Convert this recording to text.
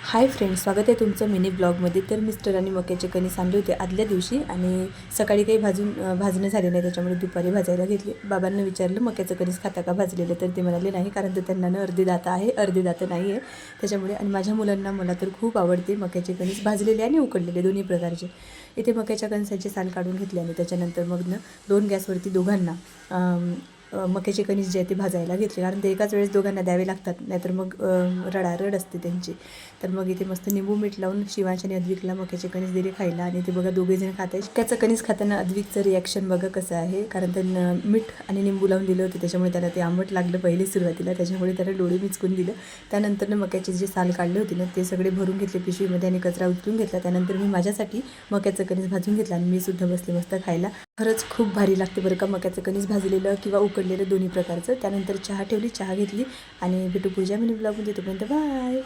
Hi friends, स्वागत आहे तुमचं मिनी ब्लॉगमध्ये। तर मिस्टरांनी मक्याचे कणीस आणले होते आदल्या दिवशी आणि सकाळी काही भाजणं झाले नाही, त्याच्यामुळे दुपारी भाजायला घेतले। बाबांना विचारलं मक्याचं कणीस खाता का भाजलेलं, तर ते म्हणाले नाही, कारण तर त्यांना अर्धी दातं आहे अर्धी दातं नाही आहे त्याच्यामुळे। आणि माझ्या मुलांना मला तर खूप आवडते मक्याचे कणीस, भाजलेले आणि उकडलेले दोन्ही प्रकारचे। इथे मक्याच्या कणसाचे साल काढून घेतले आणि त्याच्यानंतर मग दोन गॅसवरती दोघांना मक्याचे कणीस जे आहे ते भाजायला घेतले, कारण ते एकाच वेळेस दोघांना द्यावे लागतात, नाहीतर मग रडारड असते त्यांची। तर मग इथे मस्त निंबू मीठ लावून शिवांश आणि अद्विकला मक्याचे कणीस दिले खायला। आणि ते बघा दोघेजण खात आहे। मक्याचं कणीस खाताना अद्विकचं रिॲक्शन बघा कसं आहे, कारण त्यांना मीठ आणि निंबू लावून दिलं होतं, त्याच्यामुळे त्याला ते आंबट लागलं पहिले सुरुवातीला, त्याच्यामुळे त्याला डोळे मिचकून दिलं। त्यानंतर मक्याचे जे साल काढले होते ना ते सगळे भरून घेतले पिशवीमध्ये आणि कचरा उचलून घेतला। त्यानंतर मी माझ्यासाठी मक्याचं कणीस भाजून घेतलं आणि मी सुद्धा बसले मस्त खायला। खरंच खूप भारी लागते बरं का मक्याचं कणीस, भाजलेलं किंवा उकडलेलं दोन्ही प्रकारचं। त्यानंतर चहा ठेवली, चहा घेतली आणि भेटू पुढच्या मिनी ब्लॉगमध्ये, तोपर्यंत बाय।